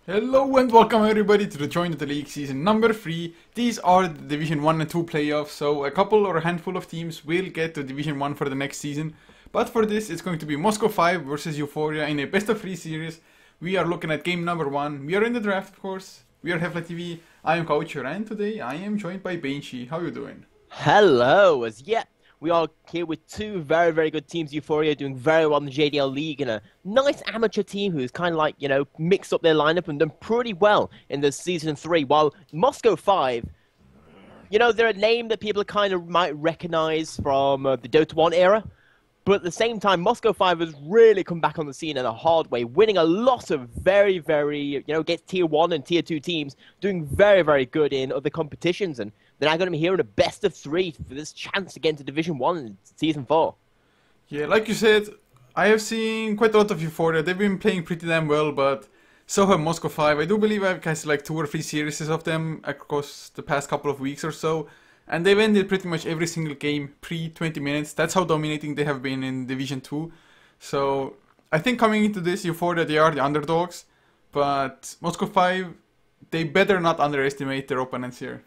Hello and welcome everybody to the Join the League season number 3. These are the Division 1 and 2 playoffs, so a couple or a handful of teams will get to Division 1 for the next season. But for this, it's going to be Moscow 5 versus Eu4ia in a best of 3 series. We are looking at game number 1. We are in the draft, of course. We are HeflaTV. I am Coucher, and today I am joined by Benchy. How are you doing? Hello, as yet we are here with two very good teams. Eu4ia doing very well in the JDL League, and a nice amateur team who's kind of like, mixed up their lineup and done pretty well in the Season 3. While Moscow 5, they're a name that people kind of might recognize from the Dota 1 era. But at the same time, Moscow 5 has really come back on the scene in a hard way, winning a lot of very, against Tier 1 and Tier 2 teams, doing very good in other competitions. And they're now going to be here in a best of 3 for this chance to get into Division 1 in Season 4. Yeah, like you said, I have seen quite a lot of Eu4ia. They've been playing pretty damn well, but so have Moscow 5. I do believe I've cast like 2 or 3 series of them across the past couple of weeks or so. And they've ended pretty much every single game pre-20 minutes. That's how dominating they have been in Division 2. So I think coming into this, Eu4ia, they are the underdogs. But Moscow 5, they better not underestimate their opponents here.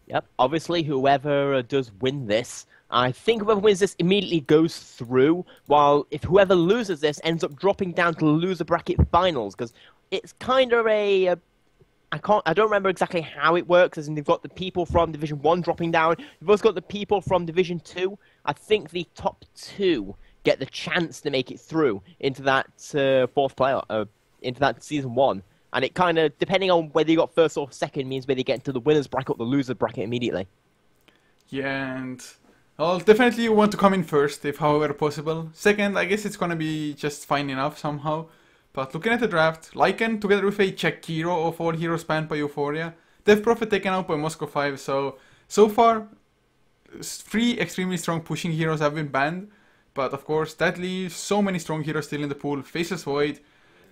Yep, obviously whoever does win this, I think whoever wins this immediately goes through, while if whoever loses this ends up dropping down to the loser bracket finals, because it's kind of a... I don't remember exactly how it works, as in they've got the people from Division 1 dropping down, you've also got the people from Division 2. I think the top 2 get the chance to make it through into that fourth playoff, into that Season 1. And it kind of, depending on whether you got first or second, means whether you get into the winner's bracket or the loser's bracket immediately. Yeah, and well, definitely you want to come in first, if however possible. Second, I guess it's gonna be just fine enough somehow. But looking at the draft, Lycan together with a Czech hero of all heroes banned by Eu4ia, Death Prophet taken out by Moscow 5, so far 3 extremely strong pushing heroes have been banned, but of course that leaves so many strong heroes still in the pool. Faceless Void,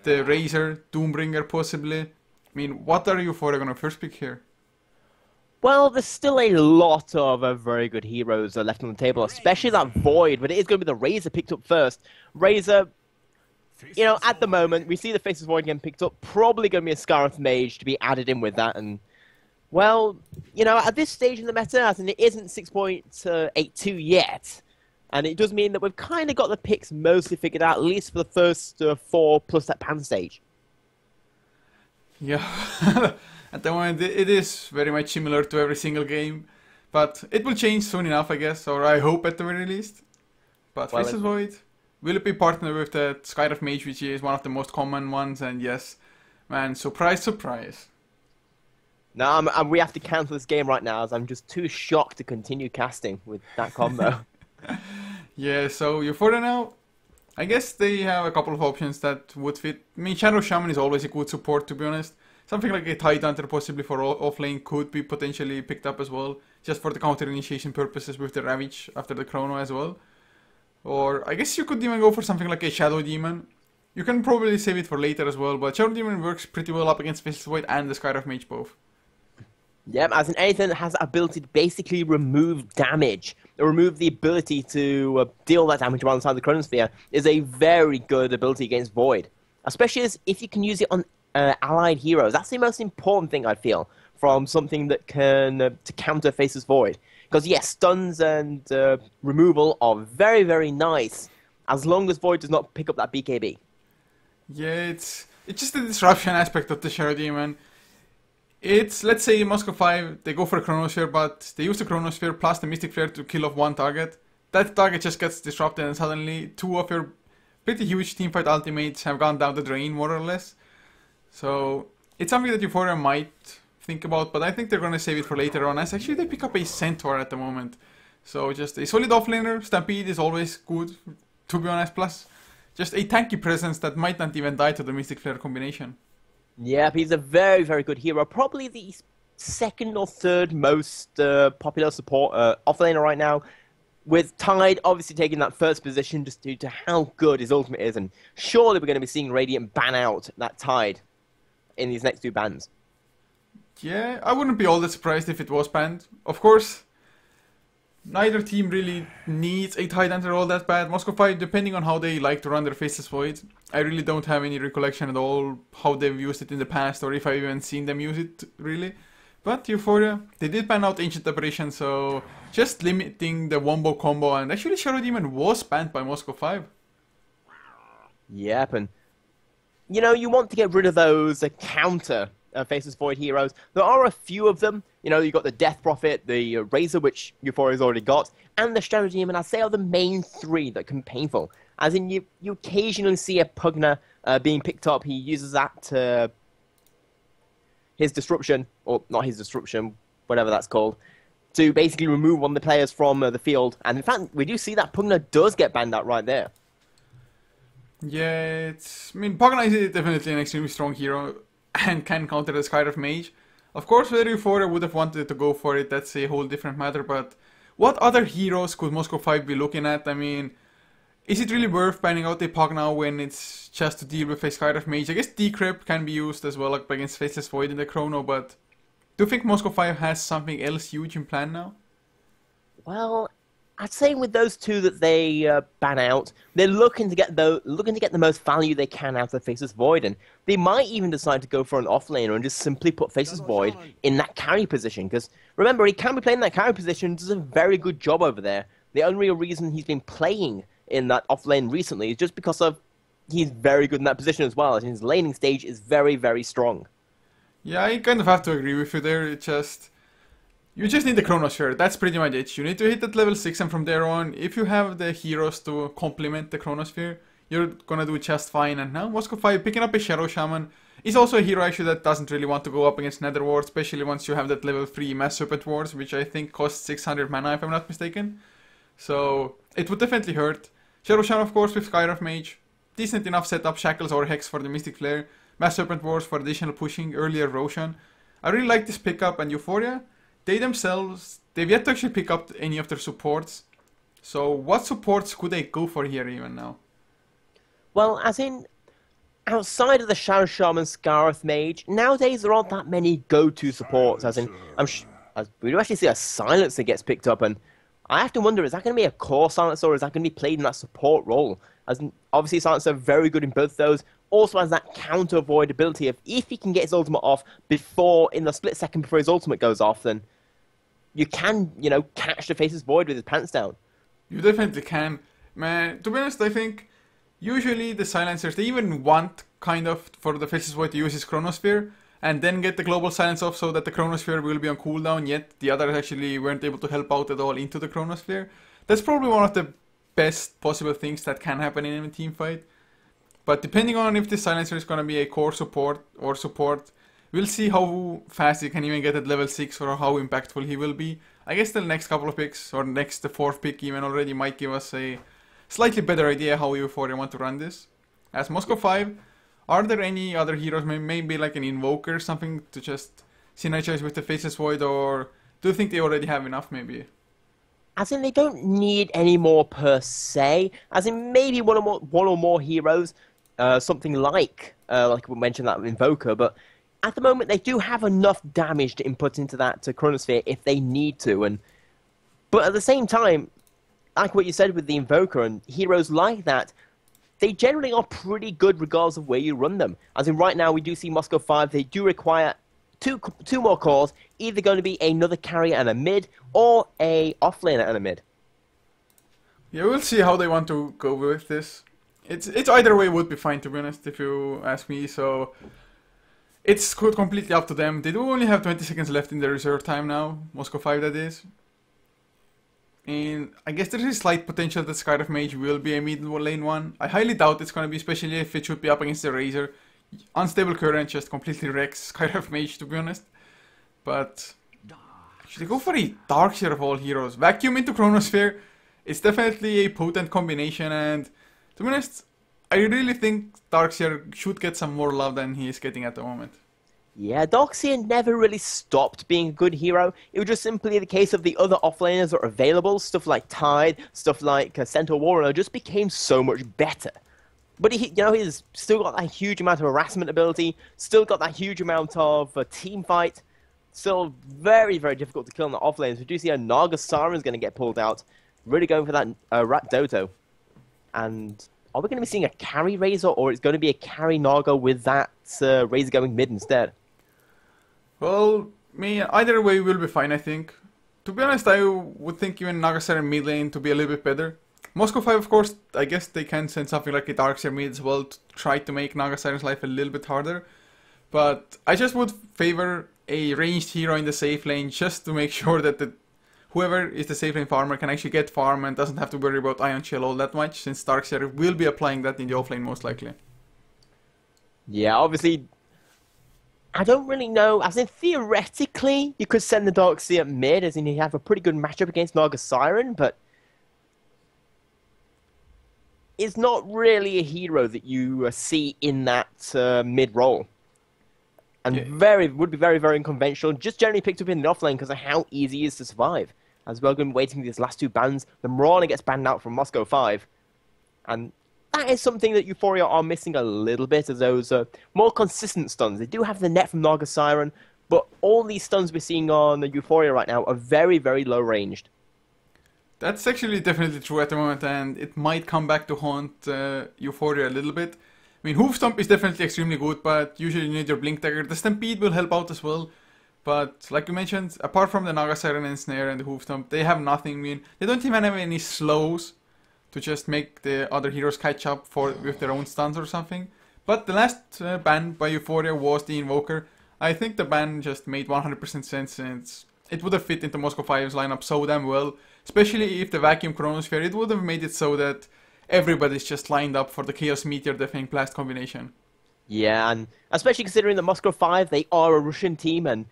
the Razor, Doombringer possibly. I mean, what are Eu4ia gonna first pick here? Well, there's still a lot of very good heroes left on the table, especially that Void, but it is going to be the Razor picked up first. Razor... at the moment, we see the Faceless Void getting picked up. Probably going to be a Scarif Mage to be added in with that. And, well, at this stage in the meta, I think it isn't 6.82 yet. And it does mean that we've kind of got the picks mostly figured out, at least for the first 4 plus that Pan stage. Yeah, at the moment it is very much similar to every single game. But it will change soon enough, I guess, or I hope at the very least. But well, Faceless Void... will it be partnered with the Scarif Mage, which is one of the most common ones? And yes, man, surprise. No, we have to cancel this game right now, as I'm just too shocked to continue casting with that combo. Yeah, so Eu4ia now, I guess they have a couple of options that would fit. I mean, Shadow Shaman is always a good support, to be honest. Something like a Tidehunter possibly for offlane could be potentially picked up as well, just for the counter initiation purposes with the Ravage after the Chrono as well. Or I guess you could even go for something like a Shadow Demon. You can probably save it for later as well, but Shadow Demon works pretty well up against Faceless Void and the Scarif Mage both. Yep, as in anything that has the ability to basically remove damage, or remove the ability to deal that damage while inside the Chronosphere, is a very good ability against Void. Especially as if you can use it on allied heroes. That's the most important thing, I feel, from something that can to counter Faceless Void. Because yes, stuns and removal are very nice, as long as Void does not pick up that BKB. Yeah, it's just the disruption aspect of the Shadow Demon. It's, let's say Moscow 5, they go for a Chronosphere, but they use the Chronosphere plus the Mystic Flare to kill off one target. That target just gets disrupted and suddenly 2 of your pretty huge teamfight ultimates have gone down the drain, more or less. So, it's something that Eu4ia might think about, but I think they're going to save it for later on, as actually they pick up a Centaur at the moment. So just a solid offlaner. Stampede is always good, to be honest, plus just a tanky presence that might not even die to the Mystic Flare combination. Yep, he's a very good hero, probably the second or third most popular support offlaner right now, with Tide obviously taking that first position just due to how good his ultimate is, and surely we're going to be seeing Radiant ban out that Tide in these next 2 bans. Yeah, I wouldn't be all that surprised if it was banned. Of course, Neither team really needs a Tidehunter all that bad. Moscow 5, depending on how they like to run their Faceless Void, I really don't have any recollection at all how they've used it in the past, or if I've even seen them use it, really. But Eu4ia, they did ban out Ancient Apparition, so just limiting the wombo combo, and actually Shadow Demon was banned by Moscow 5. Yep, and you know, you want to get rid of those counter Faceless Void heroes. There are a few of them. You know, you've got the Death Prophet, the Razor, which Eu4ia's already got, and the Shadow Demon. I'd say are the main three that can be painful. As in, you occasionally see a Pugna being picked up. He uses that to his Disruption, or not his Disruption, whatever that's called, to basically remove one of the players from the field. And in fact, we do see that Pugna does get banned out right there. Yeah, I mean, Pugna is definitely an extremely strong hero and can counter the Skyrift Mage. Of course, whether Eu4ia would have wanted to go for it, that's a whole different matter, but what other heroes could Moscow 5 be looking at? I mean, is it really worth banning out a Pugna when it's just to deal with a Skyrift Mage? I guess Decrypt can be used as well, like against Faceless Void in the Chrono, but do you think Moscow 5 has something else huge in plan now? Well, I'd say with those two that they ban out, they're looking to get the most value they can out of Faceless Void, and they might even decide to go for an offlaner and just simply put Faceless Void in that carry position. Because remember, he can be playing that carry position, does a very good job over there. The only real reason he's been playing in that offlane recently is just because of he's very good in that position as well, and his laning stage is very, very strong. Yeah, I kind of have to agree with you there. You just need the Chronosphere, that's pretty much it. You need to hit that level 6, and from there on, if you have the heroes to complement the Chronosphere, you're gonna do just fine. And now Moscow 5 picking up a Shadow Shaman is also a hero actually that doesn't really want to go up against Nether Ward, especially once you have that level 3 Mass Serpent Wards, which I think costs 600 mana if I'm not mistaken. So it would definitely hurt. Shadow Shaman of course with Skyrift Mage, decent enough setup, Shackles or Hex for the Mystic Flare, Mass Serpent Wards for additional pushing, earlier Roshan. I really like this pickup, and Eu4ia, they themselves, they've yet to actually pick up any of their supports. So what supports could they go for here even now? Well, as in, outside of the Shadow Shaman, Scarif Mage, nowadays there aren't that many go-to supports. As in, we do actually see a Silencer gets picked up, and I have to wonder, is that going to be a core Silencer, or is that going to be played in that support role? As in, obviously Silencer very good in both those. Also has that counter void ability of if he can get his ultimate off in the split second before his ultimate goes off, then you can, you know, catch the Faceless Void with his pants down. You definitely can. Man, to be honest, I think usually the Silencers, they even want kind of for the Faceless Void to use his Chronosphere and then get the Global Silence off so that the Chronosphere will be on cooldown, yet the others actually weren't able to help out at all into the Chronosphere. That's probably one of the best possible things that can happen in a team fight. But depending on if the Silencer is going to be a core support or support, we'll see how fast he can even get at level 6 or how impactful he will be. I guess the next couple of picks, or the 4th pick even already, might give us a slightly better idea how Eu4ia want to run this. As Moscow 5, are there any other heroes, maybe like an Invoker, something to just synergize with the Faceless Void, or do you think they already have enough maybe? As in, they don't need any more per se. As in, maybe one or more heroes, something like we mentioned that Invoker, but at the moment they do have enough damage to input into that Chronosphere if they need to. But at the same time, like what you said with the Invoker and heroes like that, they generally are pretty good regardless of where you run them. As in, right now we do see Moscow 5, they do require two more cores, either going to be another carrier and a mid, or a offlaner and a mid. Yeah, we'll see how they want to go with this. It's either way would be fine, to be honest, if you ask me, so it's completely up to them. They do only have 20 seconds left in their reserve time now, Moscow 5 that is. And I guess there is a slight potential that Skyrift Mage will be a mid lane one. I highly doubt it's going to be, especially if it should be up against the Razor. Unstable current just completely wrecks Skyrift Mage, to be honest. But actually go for a Darkseer of all heroes. Vacuum into Chronosphere. It's definitely a potent combination, and to be honest, I really think Darkseer should get some more love than he is getting at the moment. Yeah, Darkseer never really stopped being a good hero. It was just simply the case of the other offlaners that are available, stuff like Tide, stuff like Centaur Warrior, just became so much better. But he's still got that huge amount of harassment ability, still got that huge amount of team fight. Still very, very difficult to kill in the off lanes. We do see a Naga Siren is going to get pulled out. Really going for that Rat Doto. And are we going to be seeing a carry Razor, or it's going to be a carry Naga with that Razor going mid instead? Well, either way will be fine, I think. To be honest, I would think even Naga Siren mid lane to be a little bit better. Moscow 5, of course, I guess they can send something like a Darkseer mid as well to try to make Naga Siren's life a little bit harder. But I just would favor a ranged hero in the safe lane just to make sure that whoever is the safe lane farmer can actually get farm and doesn't have to worry about Ion Chill all that much, since Darkseer will be applying that in the offlane most likely. Yeah, obviously, I don't really know. As in, theoretically, you could send the Darkseer mid, as in you have a pretty good matchup against Naga Siren, but it's not really a hero that you see in that mid role. And would be very, very unconventional. Just generally picked up in the offlane because of how easy he is to survive. As well, been waiting for these last two bans. The Mirana gets banned out from Moscow 5. And that is something that Eu4ia are missing a little bit, as those more consistent stuns. They do have the net from Naga Siren, but all these stuns we're seeing on the Eu4ia right now are very, very low ranged. That's actually definitely true at the moment, and it might come back to haunt Eu4ia a little bit. I mean, Hoof Stomp is definitely extremely good, but usually you need your Blink Dagger. The Stampede will help out as well. But like you mentioned, apart from the Naga Siren and Snare and the Hoof Stomp, they have nothing. I mean, they don't even have any slows to just make the other heroes catch up with their own stuns or something. But the last ban by Eu4ia was the Invoker. I think the ban just made 100% sense, since it would have fit into Moscow 5's lineup so damn well. Especially if the Vacuum Chronosphere, it would have made it so that everybody's just lined up for the Chaos Meteor Deafening Blast combination. Yeah, and especially considering that Moscow 5, they are a Russian team, and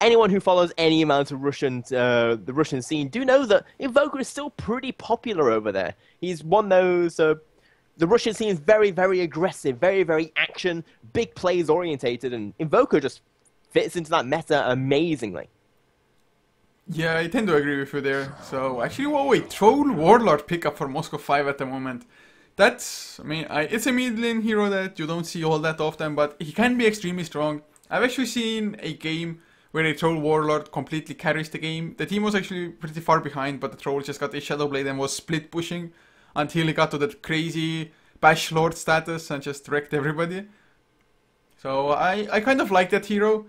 anyone who follows any amount of the Russian scene do know that Invoker is still pretty popular over there. He's one of those, the Russian scene is very, very aggressive, very, very action, big plays orientated, and Invoker just fits into that meta amazingly. Yeah, I tend to agree with you there. So, actually, wait, Troll Warlord pickup for Moscow 5 at the moment. That's, I mean, it's a mid lane hero that you don't see all that often, but he can be extremely strong. I've actually seen a game where a Troll Warlord completely carries the game. The team was actually pretty far behind, but the Troll just got a Shadow Blade and was split pushing until he got to that crazy Bash Lord status and just wrecked everybody. So, I kind of like that hero.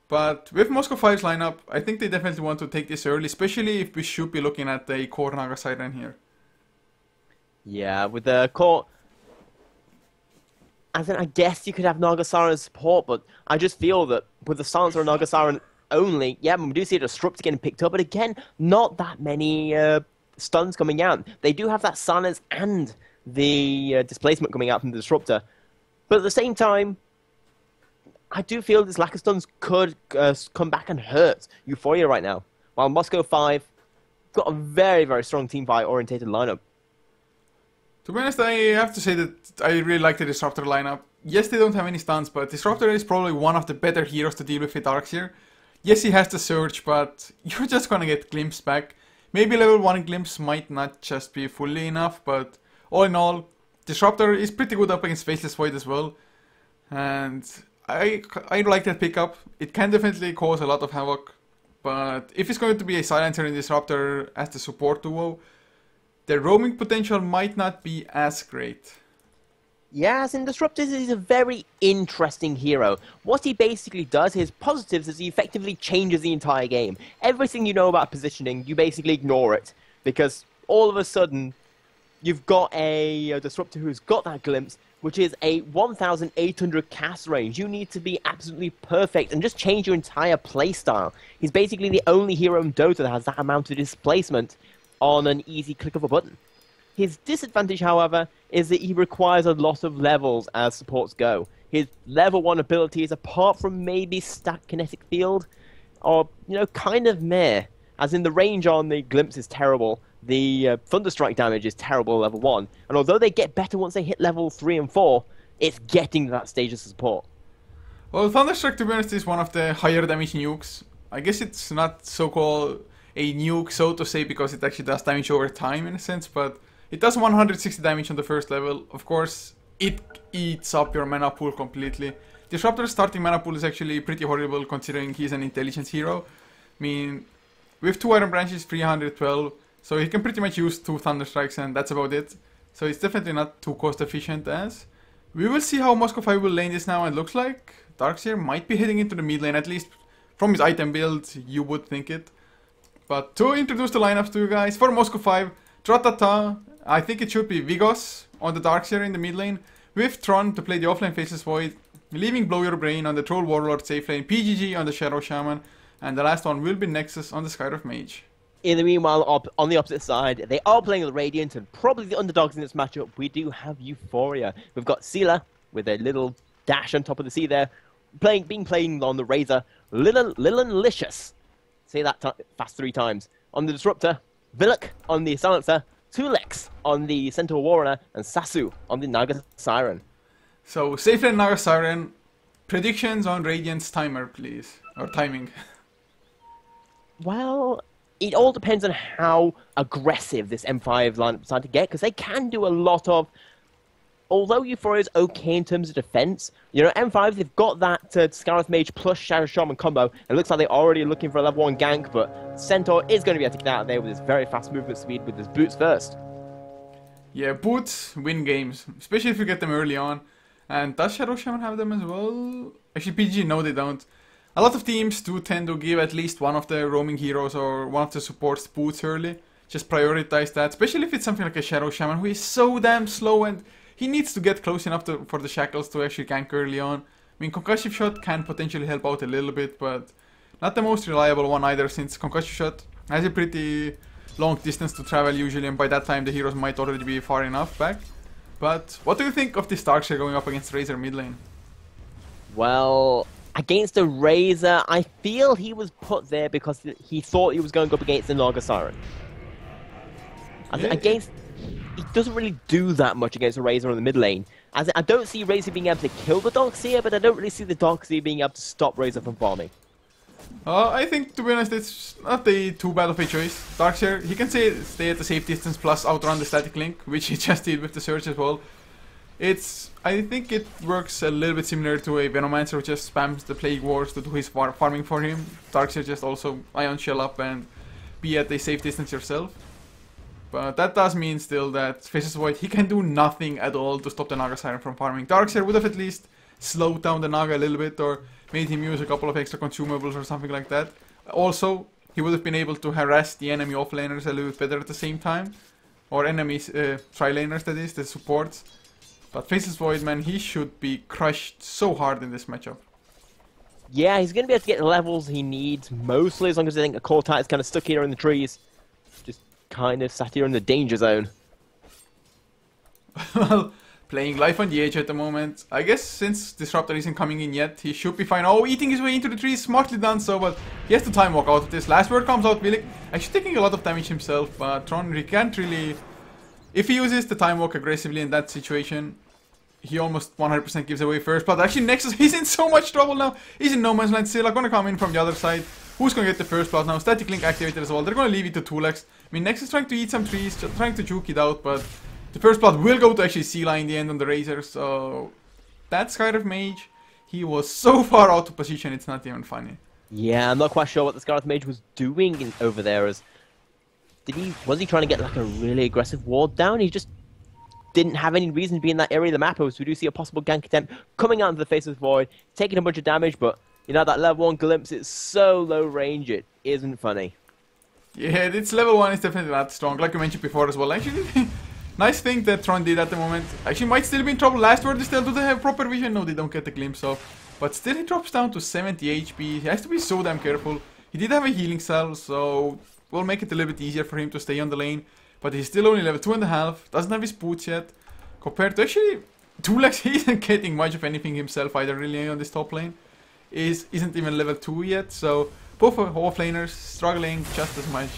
But with Moscow 5's lineup, I think they definitely want to take this early, especially if we should be looking at the core Naga Siren here. Yeah, with the core, as in, I guess you could have Naga Siren support, but I just feel that with the Silencer and Naga Siren only, yeah, we do see a Disruptor getting picked up, but again, not that many stuns coming out. They do have that Silence and the displacement coming out from the Disruptor, but at the same time, I do feel this lack of stuns could come back and hurt Eu4ia right now. While Moscow 5 got a very, very strong team fight orientated lineup. To be honest, I have to say that I really like the Disruptor lineup. Yes, they don't have any stuns, but Disruptor is probably one of the better heroes to deal with Darkseer. Yes, he has the Surge, but you're just gonna get Glimpse back. Maybe level 1 Glimpse might not just be fully enough, but all in all, Disruptor is pretty good up against Faceless Void as well. And I like that pickup. It can definitely cause a lot of havoc, but if it's going to be a Silencer and Disruptor as the support duo, the roaming potential might not be as great. Yes, and Disruptor is a very interesting hero. What he basically does, his positives, is he effectively changes the entire game. Everything you know about positioning, you basically ignore it, because all of a sudden, you've got a Disruptor who's got that glimpse, which is a 1,800 cast range. You need to be absolutely perfect and just change your entire playstyle. He's basically the only hero in Dota that has that amount of displacement on an easy click of a button. His disadvantage, however, is that he requires a lot of levels as supports go. His level 1 abilities, apart from maybe Stack Kinetic Field, are, kind of meh. As in, the range on the Glimpse is terrible. The Thunderstrike damage is terrible level 1. And although they get better once they hit level 3 and 4, it's getting to that stage of support. Well, Thunderstrike, to be honest, is one of the higher damage nukes. I guess it's not so-called a nuke, so to say, because it actually does damage over time in a sense, but it does 160 damage on the first level. Of course, it eats up your mana pool completely. Disruptor's starting mana pool is actually pretty horrible considering he's an intelligence hero. I mean, with 2 Iron Branches, 312, so he can pretty much use 2 Thunder Strikes and that's about it. So it's definitely not too cost efficient as. We will see how Moscow 5 will lane this now, and looks like Darkseer might be heading into the mid lane, at least from his item build, you would think it. But to introduce the lineups to you guys, for Moscow 5, Tratata, I think it should be Vigos on the Darkseer in the mid lane, with Tron to play the offlane Faceless Void, leaving Blow Your Brain on the Troll Warlord safe lane, PGG on the Shadow Shaman, and the last one will be Nexus on the Skywrath Mage. In the meanwhile, on the opposite side, they are playing the Radiant, and probably the underdogs in this matchup, we do have Eu4ia. We've got Seela with a little dash on top of the sea there, being playing on the Razor, Lililicious. Say that fast 3 times. On the Disruptor, Villock on the Silencer, Tulex on the Centaur Warrior, and Sasu on the Naga Siren. So, safe lane Naga Siren, predictions on Radiant's timer, please. Or timing. Well, it all depends on how aggressive this M5 lineup decide to get, because they can do a lot of... Although Eu4ia is okay in terms of defense, you know, M5, they've got that Skywrath Mage plus Shadow Shaman combo. It looks like they're already looking for a level 1 gank, but Centaur is going to be able to get out of there with his very fast movement speed with his boots first. Yeah, boots win games, especially if you get them early on. And does Shadow Shaman have them as well? Actually, PG, no, they don't. A lot of teams do tend to give at least one of the roaming heroes or one of the supports boots early. Just prioritize that, especially if it's something like a Shadow Shaman who is so damn slow and he needs to get close enough for the shackles to actually gank early on. I mean, Concussive Shot can potentially help out a little bit, but not the most reliable one either, since Concussive Shot has a pretty long distance to travel usually, and by that time the heroes might already be far enough back. But what do you think of this Darkseer going up against Razor mid lane? Well, against the Razor, I feel he was put there because he thought he was going up against the Naga Siren. He doesn't really do that much against the Razor on the mid lane. As I don't see Razor being able to kill the Darkseer, but I don't really see the Darkseer being able to stop Razor from farming. I think, to be honest, it's not too bad of a choice. Darkseer, he can stay at the safe distance plus outrun the static link, which he just did with the Surge as well. I think it works a little bit similar to a Venomancer who just spams the Plague Wars to do his farming for him. Darkseer just also Ion Shell up and be at a safe distance yourself. But that does mean still that Faceless Void, he can do nothing at all to stop the Naga Siren from farming. Darkseer would have at least slowed down the Naga a little bit or made him use a couple of extra consumables or something like that. Also, he would have been able to harass the enemy offlaners a little bit better at the same time. Or enemies, tri-laners that is, the supports. But Faceless Void, man, he should be crushed so hard in this matchup. Yeah, he's going to be able to get the levels he needs, mostly as long as I think a Core Titan's kind of stuck here in the trees. Just kind of sat here in the danger zone. Well, playing life on the edge at the moment. I guess since Disruptor isn't coming in yet, he should be fine. Oh, eating his way into the trees, smartly done so, but he has to time walk out of this. Last word comes out, Villic actually taking a lot of damage himself, but Tron, he can't really... If he uses the time walk aggressively in that situation, he almost 100% gives away first blood. Actually, Nexus, he's in so much trouble now. He's in no man's land still. I'm gonna come in from the other side. Who's gonna get the first blood now? Static Link activated as well. They're gonna leave it to Tulex. I mean, Nexus trying to eat some trees, trying to juke it out, but the first blood will go to actually Seela in the end on the Razor, so... That Skywrath Mage, he was so far out of position, it's not even funny. Yeah, I'm not quite sure what the Skywrath Mage was doing over there. Was he trying to get like a really aggressive ward down? He just didn't have any reason to be in that area of the map. So we do see a possible gank attempt coming out into the face of the void, taking a bunch of damage, but you know, that level 1 glimpse, it's so low range, it isn't funny. Yeah, it's level 1 is definitely not strong, like you mentioned before as well. Actually, nice thing that Tron did at the moment. Actually, might still be in trouble. Last word is still, do they have proper vision? No, they don't get the glimpse of. But still, he drops down to 70 HP. He has to be so damn careful. He did have a healing cell, so will make it a little bit easier for him to stay on the lane. But he's still only level 2.5, doesn't have his boots yet. Compared to actually, Tulex, he isn't getting much of anything himself either really on this top lane. Isn't even level 2 yet, so both offlaners struggling just as much.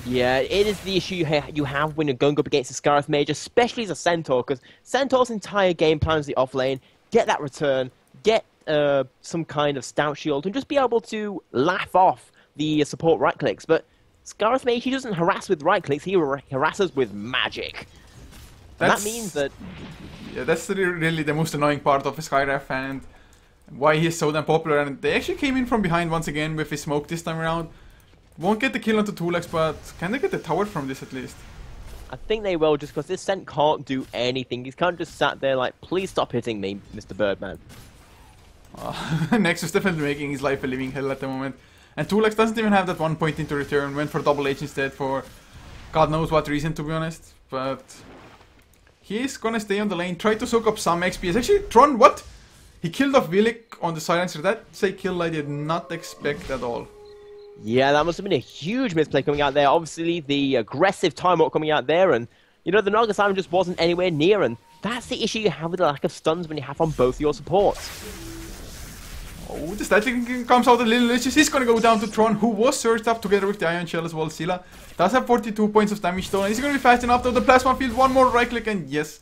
Yeah, it is the issue you have when you're going up against a Skywrath Mage, especially as a Centaur, because Centaur's entire game plan is the offlane, get that return, get some kind of stout shield, and just be able to laugh off the support right clicks. But Skywrath Mage, he doesn't harass with right clicks, he harasses with magic. And that means that... Yeah, that's really the most annoying part of a Skywrath, and why he's so damn popular. And they actually came in from behind once again with his smoke this time around. Won't get the kill onto Tulex, but can they get the tower from this at least? I think they will, just because this Scent can't do anything. He's kind of just sat there like, please stop hitting me, Mr. Birdman. Nexus definitely making his life a living hell at the moment. And Tulex doesn't even have that 1 point into return, went for double H instead for God knows what reason, to be honest. But he's gonna stay on the lane, try to soak up some XP. Actually, Tron, what? He killed off Vilik on the silencer. That's a kill I did not expect at all. Yeah, that must have been a huge misplay coming out there. Obviously, the aggressive time walk coming out there, and you know, the Naga Siren just wasn't anywhere near, and that's the issue you have with the lack of stuns when you have on both your supports. Oh, the static comes out a little delicious. He's gonna go down to Tron, who was surged up together with the Ion Shell as well. Scylla does have 42 points of damage though, and he's gonna be fast enough though. The Plasma Field, one more right click, and yes,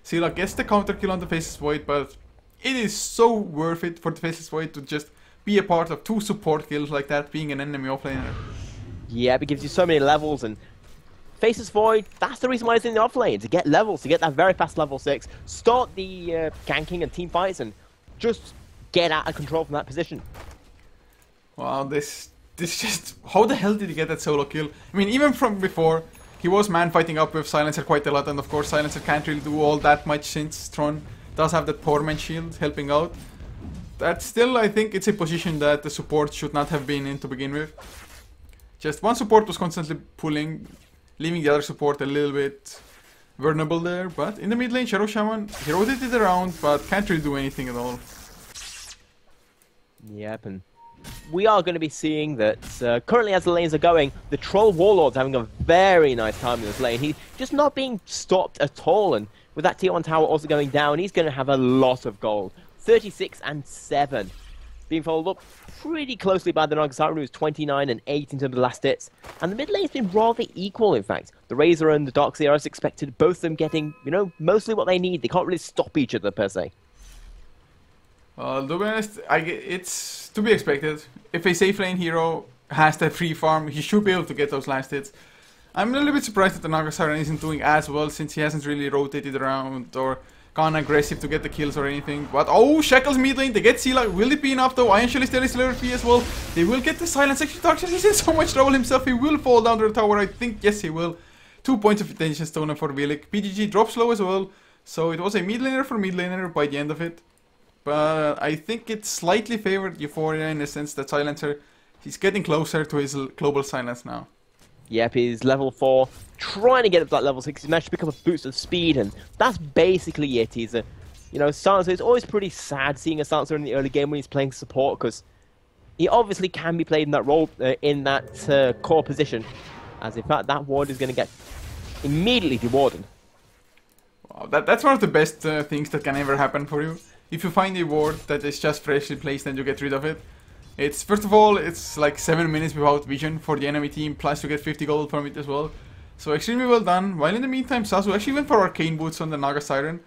Scylla gets the counter kill on the Faceless Void, but it is so worth it for the Faceless Void to just be a part of 2 support kills like that, being an enemy offlaner. Yeah, it gives you so many levels, and Faceless Void, that's the reason why it's in the offlane, to get levels, to get that very fast level 6, start the ganking and team fights, and just get out of control from that position. Wow, this just... How the hell did he get that solo kill? I mean, even from before, he was man fighting up with Silencer quite a lot, and of course Silencer can't really do all that much since Tron does have that Poor Man shield helping out. That still, I think it's a position that the support should not have been in to begin with. Just one support was constantly pulling, leaving the other support a little bit vulnerable there. But in the mid lane, Shadow Shaman, he rotated around, but can't really do anything at all. Yep, and we are going to be seeing that currently as the lanes are going, the Troll Warlord's having a very nice time in this lane. He's just not being stopped at all, and with that tier 1 tower also going down, he's going to have a lot of gold. 36 and 7. Being followed up pretty closely by the Naga Siren, who's 29 and 8 in terms of last hits. And the mid lane's been rather equal, in fact. The Razor and the Darkseer, as expected, both of them getting, you know, mostly what they need. They can't really stop each other, per se. To be honest, it's to be expected. If a safe lane hero has that free farm, he should be able to get those last hits. I'm a little bit surprised that the Naga Siren isn't doing as well, since he hasn't really rotated around or gone aggressive to get the kills or anything. But oh, Shackles mid lane, they get Scylla. Will it be enough though? Ion Shell is there, LRP as well. They will get the silence. Actually, Darkseer is in so much trouble himself. He will fall down to the tower, I think. Yes, he will. 2 points of attention stolen for Vilik. PGG drops low as well. So it was a mid laner for mid laner by the end of it. But I think it slightly favored Eu4ia in the sense that Silencer, he's getting closer to his global silence now. Yep, he's level 4, trying to get up to that level 6. He's managed to pick up a boost of speed, and that's basically it. He's a, you know, Silencer. It's always pretty sad seeing a Silencer in the early game when he's playing support, because he obviously can be played in that role, in that core position, as in fact that ward is going to get immediately dewarded. Wow, that's one of the best things that can ever happen for you. If you find a ward that is just freshly placed and you get rid of it. It's, first of all, it's like 7 minutes without vision for the enemy team, plus you get 50 gold from it as well. So extremely well done. While in the meantime, Sasu actually went for Arcane Boots on the Naga Siren.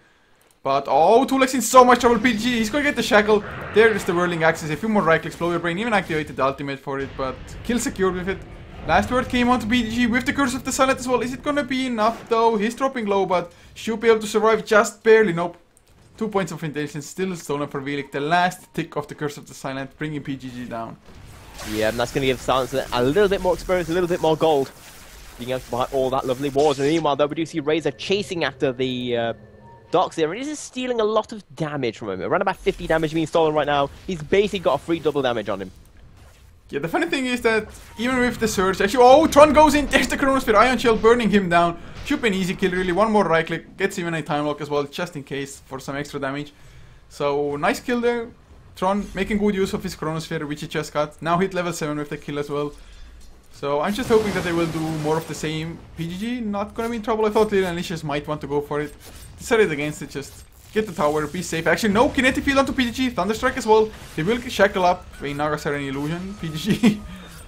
But, oh, Tulex in so much trouble, PG. He's gonna get the Shackle. There is the Whirling Axis. A few more right clicks, blow your brain, even activated the ultimate for it, but kill secured with it. Last word came onto PG with the Curse of the Silent as well. Is it gonna be enough though? He's dropping low, but should be able to survive just barely. Nope. 2 points of intention still stolen for Vilik. The last tick of the Curse of the Silent, bringing PGG down. Yeah, and that's going to give Silencer a little bit more experience, a little bit more gold. Being able to buy all that lovely wards. And meanwhile, though, we do see Razor chasing after the Darkseer, and he's stealing a lot of damage from him. Around about 50 damage being stolen right now. He's basically got a free double damage on him. Yeah, the funny thing is that even with the surge, actually, oh, Tron goes in, there's the Chronosphere, Ion Shell burning him down. Should be an easy kill, really. One more right click, gets even a time lock as well, just in case for some extra damage. So, nice kill there. Tron making good use of his Chronosphere, which he just got. Now hit level 7 with the kill as well. So, I'm just hoping that they will do more of the same. PGG not gonna be in trouble. I thought Lil and Licious might want to go for it. Decided against it, just get the tower, be safe. Actually, no kinetic field onto PGG. Thunderstrike as well. They will shackle up a Naga Siren illusion. PGG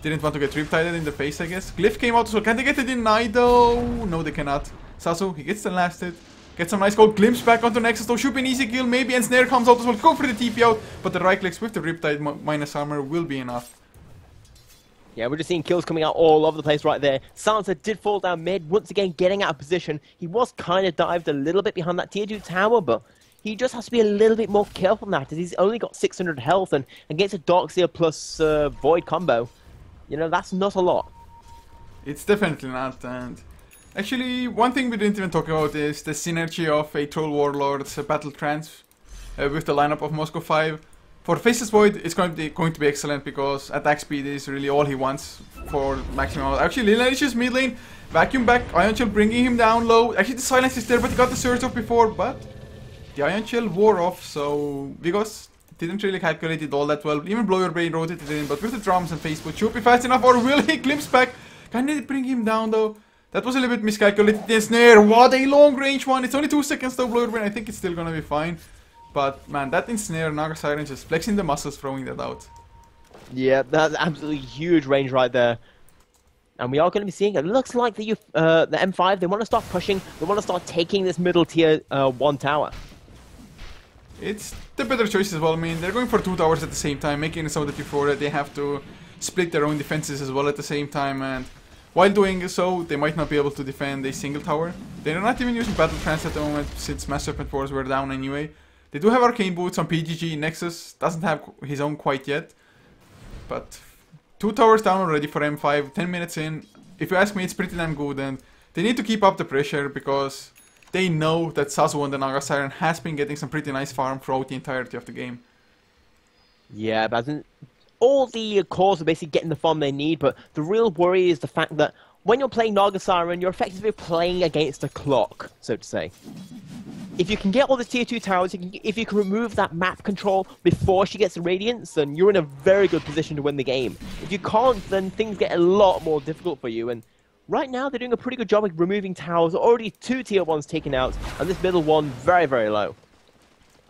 didn't want to get riptided in the face, I guess. Glyph came out as well. Can they get it denied though? No, they cannot. Sasu, he gets the last hit. Gets some nice gold. Glimpse back onto Nexus though. Should be an easy kill, maybe. And Snare comes out as well. Go for the TP out. But the right clicks with the riptide minus armor will be enough. Yeah, we're just seeing kills coming out all over the place right there. Silencer did fall down mid, once again getting out of position. He was kind of dived a little bit behind that tier 2 tower, but he just has to be a little bit more careful than that, as he's only got 600 health, and against a Darkseer plus Void combo, you know, that's not a lot. It's definitely not, and actually, one thing we didn't even talk about is the synergy of a Troll Warlord's Battle Trance with the lineup of Moscow 5. For Faceless Void, it's going to be excellent because attack speed is really all he wants for maximum. Actually, Lil Nalicious mid lane, vacuum back, Ion Chill bringing him down low. Actually, the silence is there, but he got the surge off before, but the Ion Chill wore off, so Vigos didn't really calculate it all that well. Even Blow Your Brain rotated it in, but with the drums and Facebook, should be fast enough, or will he glimpse back? Can they bring him down though? That was a little bit miscalculated. The snare, what a long range one. It's only 2 seconds though, Blow Your Brain. I think it's still gonna be fine. But man, that ensnare, Naga Siren just flexing the muscles, throwing that out. Yeah, that's absolutely huge range right there. And we are going to be seeing, it looks like the M5, they want to start pushing, they want to start taking this middle tier 1 tower. It's the better choice as well. I mean, they're going for 2 towers at the same time, making it so that before they have to split their own defenses as well at the same time. And while doing so, they might not be able to defend a single tower. They're not even using Battle Trance at the moment, since Mass Serpent Wars were down anyway. They do have Arcane Boots on PGG. Nexus doesn't have his own quite yet. But 2 towers down already for M5, 10 minutes in. If you ask me, it's pretty damn good. And they need to keep up the pressure because they know that Sazu on the Naga Siren has been getting some pretty nice farm throughout the entirety of the game. Yeah, but all the cores are basically getting the farm they need. But the real worry is the fact that when you're playing Naga Siren, you're effectively playing against the clock, so to say. If you can get all the tier 2 towers, if you can remove that map control before she gets the Radiance, then you're in a very good position to win the game. If you can't, then things get a lot more difficult for you. And right now, they're doing a pretty good job of removing towers. Already 2 tier 1s taken out, and this middle one very, very low.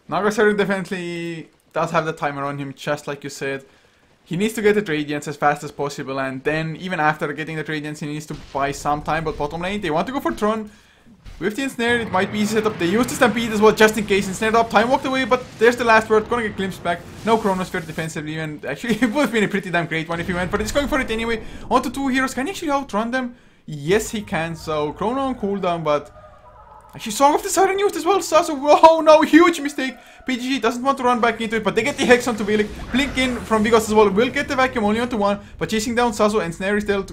Naga Siren definitely does have the timer on him, just like you said. He needs to get the Radiance as fast as possible, and then even after getting the Radiance, he needs to buy some time. But bottom lane, they want to go for Tron. With the ensnare, it might be easy setup. They used the Stampede as well, just in case. Ensnared up, time walked away, but there's the last word. Gonna get glimpsed back. No Chronosphere defensively, and actually, it would have been a pretty damn great one if he went, but he's going for it anyway. Onto 2 heroes. Can he actually outrun them? Yes, he can. So, Chrono on cooldown, but actually, Song of the Siren used as well. Sasu, whoa, no, huge mistake. PGG doesn't want to run back into it, but they get the Hex onto Vilik. Blink in from Vigos as well. Will get the vacuum only onto 1, but chasing down Sasu, and Snare is still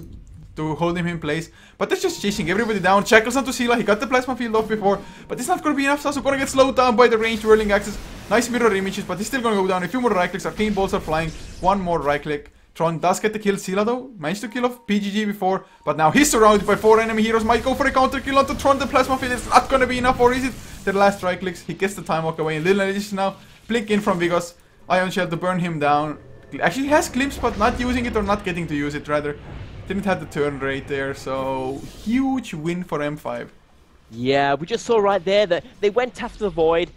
to hold him in place. But that's just chasing everybody down. Shackles onto Sila. He got the plasma field off before, but it's not going to be enough. Sasu gonna get slowed down by the ranged whirling axes. Nice mirror images, but he's still going to go down. A few more right clicks. Arcane balls are flying. 1 more right click. Tron does get the kill. Sila though managed to kill off PGG before, but now he's surrounded by 4 enemy heroes. Might go for a counter kill onto Tron. The plasma field is not going to be enough, or is it? The last right clicks. He gets the time walk away. And Lil Nalicious now blink in from Vigos. Ion Shell to burn him down. Actually, he has glimpse, but not using it, or not getting to use it rather. Didn't have the turn rate there, so huge win for M5. Yeah, we just saw right there that they went after the Void.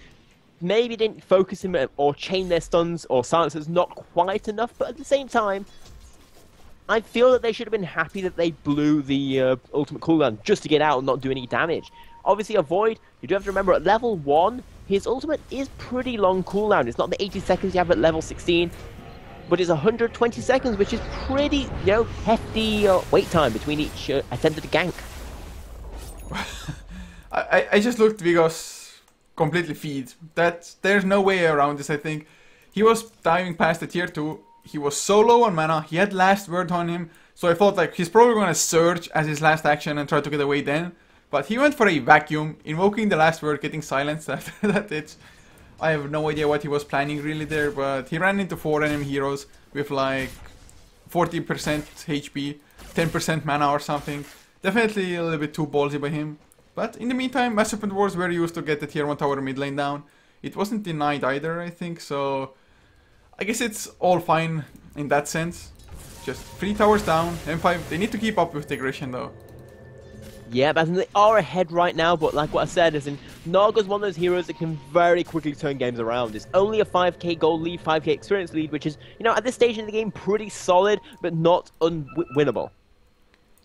Maybe didn't focus him or chain their stuns or silencers not quite enough, but at the same time, I feel that they should have been happy that they blew the ultimate cooldown just to get out and not do any damage. Obviously, a Void, you do have to remember, at level 1, his ultimate is pretty long cooldown. It's not the 80 seconds you have at level 16. But it's 120 seconds, which is pretty, you know, hefty wait time between each attempted gank. I just looked Vigos completely feed. There's no way around this, I think. He was diving past the tier 2. He was so low on mana. He had last word on him. So I thought like he's probably going to surge as his last action and try to get away then. But he went for a vacuum, invoking the last word, getting silenced after that. I have no idea what he was planning really there, but he ran into 4 enemy heroes with like 40% HP, 10% mana or something. Definitely a little bit too ballsy by him. But in the meantime, Mass Serpent Wars were used to get the tier 1 tower mid lane down. It wasn't denied either, I think, so I guess it's all fine in that sense. Just 3 towers down, M5, they need to keep up with the aggression though. Yeah, but they are ahead right now, but like what I said, is Naga's one of those heroes that can very quickly turn games around. It's only a 5k gold lead, 5k experience lead, which is, you know, at this stage in the game, pretty solid, but not unwinnable.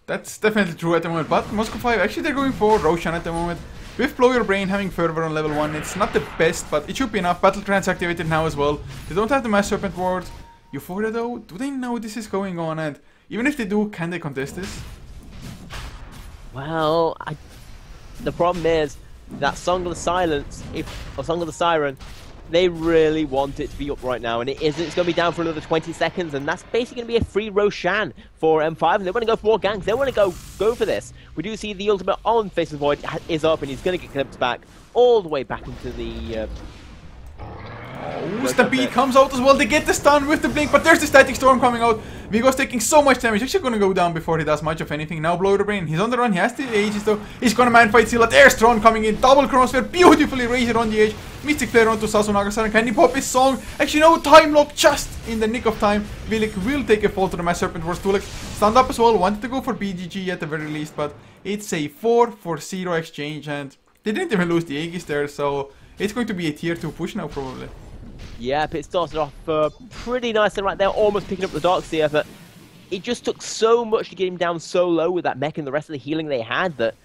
That's definitely true at the moment, but Moscow 5, actually they're going for Roshan at the moment. With Blow Your Brain having fervor on level 1, it's not the best, but it should be enough. Battle Trance activated now as well. They don't have the Mass Serpent Ward. Eu4ia though, do they know this is going on? And even if they do, can they contest this? Well, the problem is, that Song of the Silence, or Song of the Siren, they really want it to be up right now, and it isn't. It's going to be down for another 20 seconds, and that's basically going to be a free Roshan for M5, and they want to go for more ganks. They want to go for this. We do see the ultimate on Face of the Void is up, and he's going to get clipped back all the way back into the... the beat comes out as well. They get the stun with the blink, but there's the static storm coming out. Vigo's taking so much damage. Actually going to go down before he does much of anything. Now Blow the Brain. He's on the run. He has the ages though. He's going to man fight Scylla. There's Tron coming in. Double Chronosphere. Beautifully raised on the edge. Mystic Flare onto Sasunaga-san. Can he pop his song? Actually no, time lock just in the nick of time. Vilik will take a fall to the Mass Serpent Wars 2. Stand up as well. Wanted to go for BGG at the very least, but it's a 4-for-0 exchange, and they didn't even lose the Aegis there, so it's going to be a tier 2 push now probably. Yeah, but it started off pretty nicely right there, almost picking up the Darkseer, but it just took so much to get him down so low with that mech and the rest of the healing they had that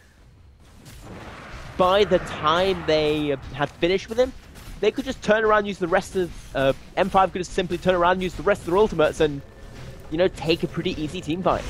by the time they had finished with him, they could just turn around and use the rest of... M5 could just simply turn around and use the rest of their ultimates and, you know, take a pretty easy team fight.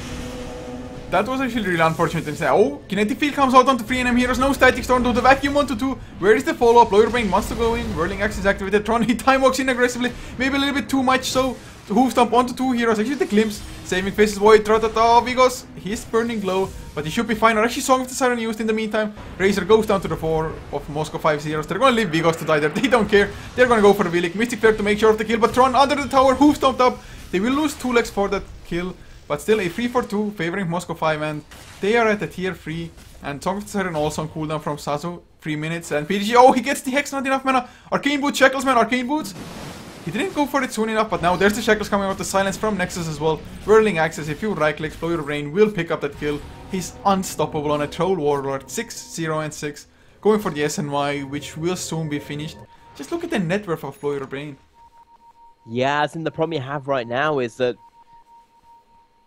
That was actually really unfortunate instead. Oh, Kinetic Field comes out onto 3 NM Heroes. No Static Storm, though the Vacuum onto 2. Where is the follow-up? Lawyer Brain wants to go in. Whirling Axe is activated. Tron, he time walks in aggressively. Maybe a little bit too much, so Hoof Stomp onto 2 Heroes. Actually the Glimpse. Saving Faces Void. Trotata, Vigos. He's burning low, but he should be fine. Or actually Song of the Siren used in the meantime. Razor goes down to the 4 of Moscow 5's Heroes. They're gonna leave Vigos to die there. They don't care. They're gonna go for the Vilik. Mystic Flare to make sure of the kill, but Tron under the tower. Hoof Stomped up. They will lose 2 legs for that kill. But still a 3-for-2 favoring Moscow 5, and they are at a tier 3. And Song of the Siren also on cooldown from Sasu, 3 minutes. And PDG, oh, he gets the Hex, not enough mana. Arcane Boots, Shackles, man, Arcane Boots. He didn't go for it soon enough, but now there's the Shackles coming out, the Silence from Nexus as well. Whirling Axes, if you right clicks, Blow Your Brain will pick up that kill. He's unstoppable on a Troll Warlord, 6-0-6. Going for the SNY, which will soon be finished. Just look at the net worth of Blow Your Brain. Yeah, I think the problem you have right now is that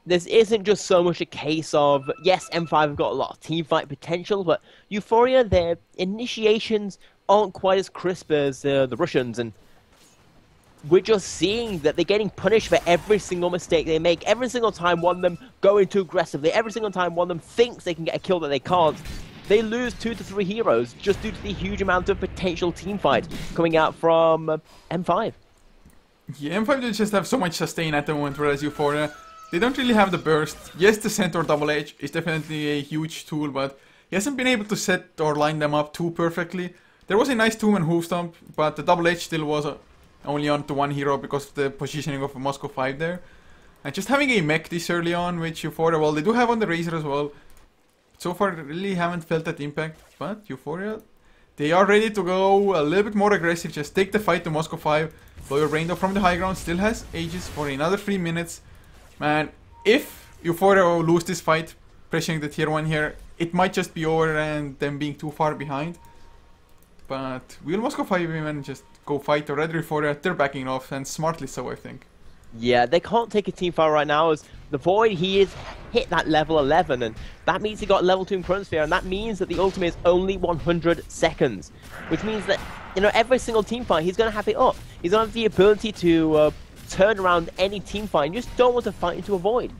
this isn't just so much a case of, yes, M5 have got a lot of teamfight potential, but Eu4ia, their initiations aren't quite as crisp as the Russians, and we're just seeing that they're getting punished for every single mistake they make. Every single time one of them going too aggressively, every single time one of them thinks they can get a kill that they can't, they lose 2 to 3 heroes just due to the huge amount of potential teamfight coming out from M5. Yeah, M5 just have so much sustain at the moment, whereas Eu4ia, they don't really have the burst. Yes, the Centaur Double Edge is definitely a huge tool, but he hasn't been able to set or line them up too perfectly. There was a nice 2-man Hoof Stomp, but the Double Edge still was only on to 1 hero because of the positioning of Moscow 5 there. And just having a mech this early on, which Eu4ia, well, they do have on the Razor as well. So far, really haven't felt that impact, but Eu4ia, they are ready to go a little bit more aggressive. Just take the fight to Moscow 5. Blow Your Brain though from the high ground, still has Aegis for another 3 minutes. Man, if Eu4ia lose this fight, pressuring the tier 1 here, it might just be over and them being too far behind. But will Moscow 5 even just go fight, or rather Eu4ia, they're backing off, and smartly so, I think. Yeah, they can't take a team fight right now as the Void, he is hit that level 11, and that means he got level 2 in Chronosphere, and that means that the ultimate is only 100 seconds. Which means that, you know, every single team fight, he's going to have it up. He's going to have the ability to turn around any team fight. You just don't want to fight into a Void.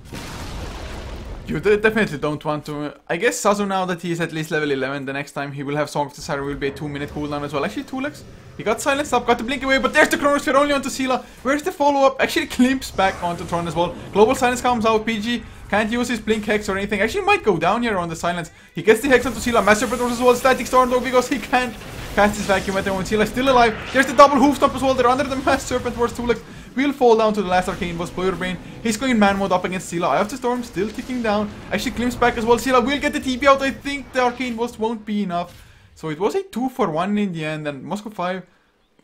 You definitely don't want to. I guess Sasu, now that he is at least level 11, the next time he will have Song of the Siren will be a 2-minute cooldown as well. Actually 2 legs. He got silenced up, got the blink away, but there's the Chronosphere only onto Scylla. Where's the follow-up? Actually climps back onto Tron as well. Global Silence comes out, PG can't use his blink Hex or anything. Actually might go down here on the Silence. He gets the Hex onto Scylla. Mass Serpent as well, Static Storm though, because he can't cast his Vacuum at the moment. Scylla still alive. There's the double Hoof Stomp as well. They're under the Mass Serpent Wars 2 legs. Will fall down to the last Arcane Boss, Blow Your Brain. He's going in man mode up against Scylla. Eye of the Storm still ticking down. Actually glimpse back as well. Scylla will get the TP out. I think the Arcane Boss won't be enough. So it was a 2-for-1 in the end, and Moscow 5,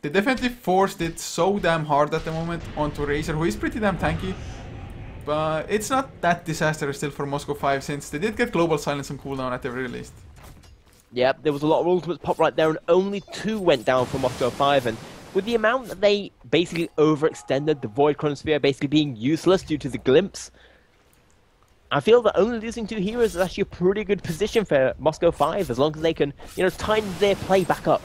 they definitely forced it so damn hard at the moment onto Razor, who is pretty damn tanky. But it's not that disastrous still for Moscow 5, since they did get Global Silence on cooldown at the very least. Yep, there was a lot of ultimates pop right there, and only 2 went down for Moscow 5, and with the amount that they basically overextended the Void Chronosphere basically being useless due to the Glimpse, I feel that only losing 2 heroes is actually a pretty good position for Moscow 5, as long as they can, you know, time their play back up.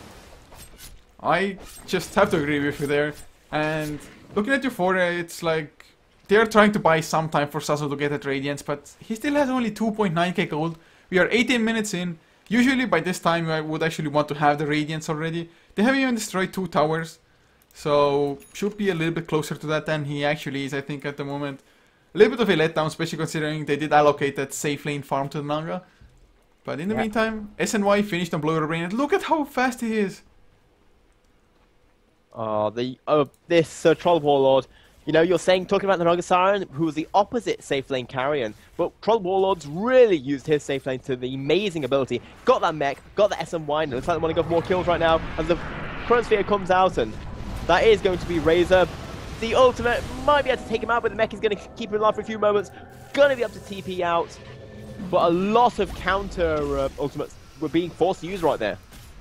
I just have to agree with you there. And looking at Eu4ia, it's like they're trying to buy some time for Sasu to get at Radiance, but he still has only 2.9k gold. We are 18 minutes in. Usually by this time I would actually want to have the Radiance already. They have even destroyed 2 towers. So should be a little bit closer to that than he actually is, I think, at the moment. A little bit of a letdown, especially considering they did allocate that safe lane farm to the Naga. But in the meantime, SNY finished on Blow Your Brain, and look at how fast he is. This Troll Warlord. You know, you're talking about the Naga Siren, who was the opposite safe lane carrion. But Troll Warlord's really used his safe lane to the amazing ability. Got that mech, got the SNY, and it looks like they want to go for more kills right now. As the Chronosphere comes out, and that is going to be Razor. The ultimate might be able to take him out, but the mech is going to keep him alive for a few moments. Going to be able to TP out. But a lot of counter ultimates were being forced to use right there.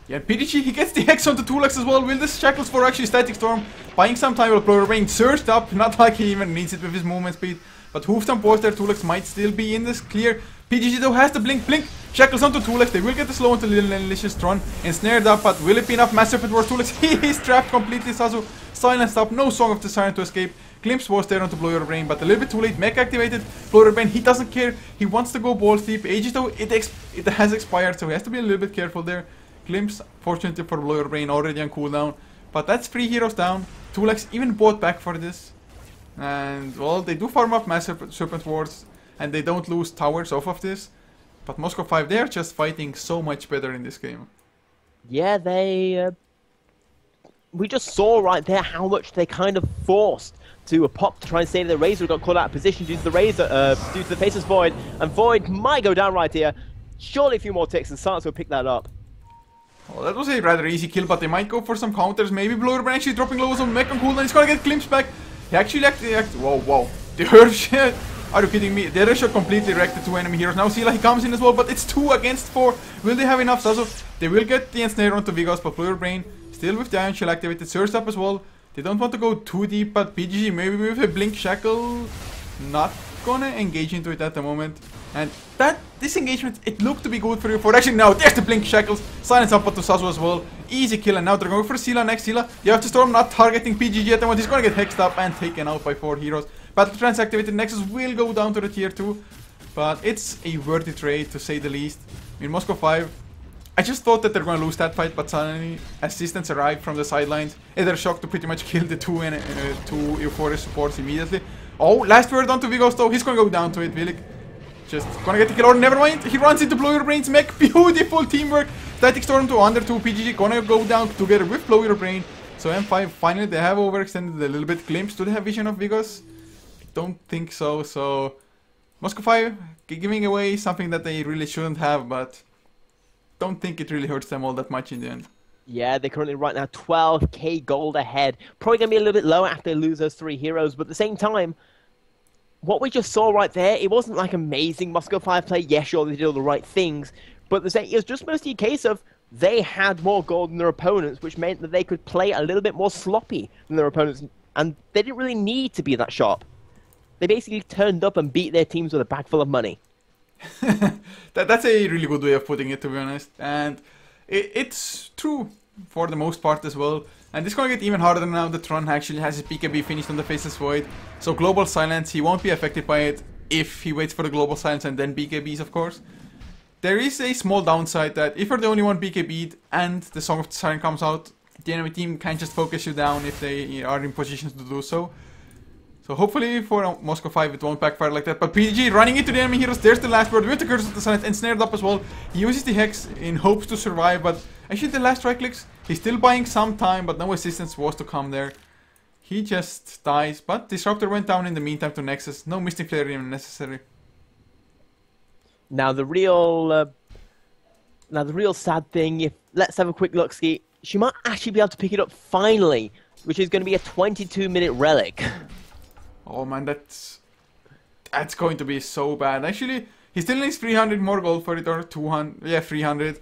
Yeah, PDG, he gets the Hex onto Tulex as well. Will this Shackles for actually Static Storm? Buying some time with Blower Brain surged up, not like he even needs it with his movement speed. But Hoofstomp was there, Tulex might still be in this clear. PDG though has the blink, Shackles onto Tulex, they will get the slow onto Little Delicious Tron. Ensnared up, but will it be enough? Massive Serpent towards Tulex, he is trapped completely, Sasu. Silenced up, no Song of the Siren to escape. Glimpse was there onto Blow Your Brain, but a little bit too late. Mech activated, Blow Your Brain, he doesn't care. He wants to go balls deep. Aegis though, it has expired, so he has to be a little bit careful there. Glimpse, fortunately for Blow Your Brain, already on cooldown. But that's 3 heroes down. Tulex even bought back for this. And, well, they do farm up Massive Serpent Wards, and they don't lose towers off of this. But Moscow 5, they're just fighting so much better in this game. Yeah, we just saw right there how much they kind of forced to pop to try and stay in the Razor. Got caught out of position due to the Razor, due to the Faceless Void. And Void might go down right here. Surely a few more ticks and Silence will pick that up. Well, that was a rather easy kill, but they might go for some counters. Maybe Blow Your Brain actually dropping lows on Mech on cooldown. He's gonna get Glimpse back. He actually whoa. The Hershot. Are you kidding me? The Hershot completely wrecked the 2 enemy heroes. Now Sila, he comes in as well, but it's 2 against 4. Will they have enough? Sazo, they will get the Ensnare onto Vigos, but Blow Your Brain still with the Ion Shell activated. Surge up as well. They don't want to go too deep, but PGG maybe with a Blink Shackle. Not gonna engage into it at the moment. And this engagement, it looked to be good for U4. Actually, no, there's the Blink Shackles. Silence up to Sasu as well. Easy kill, and now they're going for Sila next. Sila, you have to Storm, not targeting PGG at the moment. He's gonna get hexed up and taken out by 4 heroes. Battle Trance activated, Nexus will go down to the tier 2. But it's a worthy trade, to say the least. I mean, Moscow 5, I just thought that they're gonna lose that fight, but suddenly assistance arrived from the sidelines. And they're shocked to pretty much kill the 2 Eu4ia supports immediately. Oh, last word onto Vigos though. He's gonna go down to it, Vilik. Just gonna get the kill, or never mind. He runs into Blow Your Brain's mech. Beautiful teamwork. Static Storm to under 2. PGG gonna go down together with Blow Your Brain. So M5 finally they have overextended a little bit. Glimpse, do they have vision of Vigos? I don't think so. So Moscow 5 giving away something that they really shouldn't have, but don't think it really hurts them all that much in the end. Yeah, they're currently right now 12k gold ahead. Probably going to be a little bit lower after they lose those 3 heroes, but at the same time, what we just saw right there, it wasn't like amazing Moscow 5 play. Yeah, sure, they did all the right things, but it was just mostly a case of they had more gold than their opponents, which meant that they could play a little bit more sloppy than their opponents, and they didn't really need to be that sharp. They basically turned up and beat their teams with a bag full of money. That's a really good way of putting it, to be honest, and it's true for the most part as well. And it's gonna get even harder now that Tron actually has his BKB finished on the Faceless Void. So Global Silence, he won't be affected by it if he waits for the Global Silence and then BKBs, of course. There is a small downside that if you're the only one BKB'd and the Song of the Siren comes out, the enemy team can just focus you down if they are in positions to do so. So hopefully for Moscow 5 it won't backfire like that. But PG running into the enemy heroes, there's the last word with the Curse of the Silence, ensnared up as well. He uses the Hex in hopes to survive, but actually the last right clicks, he's still buying some time, but no assistance was to come there. He just dies, but Disruptor went down in the meantime to Nexus. No Mystic Flare even necessary. Now the real sad thing, let's have a quick look, Ski. She might actually be able to pick it up finally, which is going to be a 22-minute relic. Oh man, that's going to be so bad. Actually, he still needs 300 more gold for it, or 200, yeah, 300.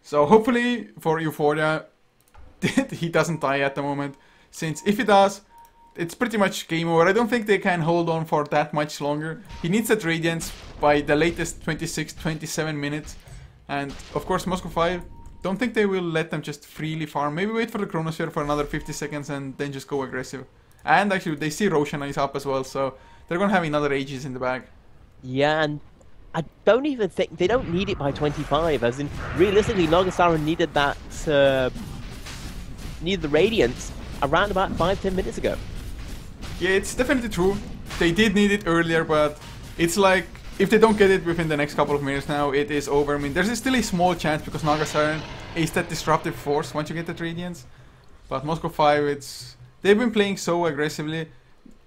So hopefully for Eu4ia, he doesn't die at the moment. Since if he does, it's pretty much game over. I don't think they can hold on for that much longer. He needs that Radiance by the latest 26, 27 minutes. And of course Moscow 5, don't think they will let them just freely farm. Maybe wait for the Chronosphere for another 50 seconds and then just go aggressive. And actually they see Roshan is up as well, so they're gonna have another Aegis in the bag. Yeah, and I don't even think they don't need it by 25. As in, realistically, Nagasaran needed that needed the Radiance around about 5-10 minutes ago. Yeah, it's definitely true. They did need it earlier, but it's like if they don't get it within the next couple of minutes now, it is over. I mean, there's still a small chance because Nagasaran is that disruptive force once you get that Radiance. But Moscow 5, they've been playing so aggressively. I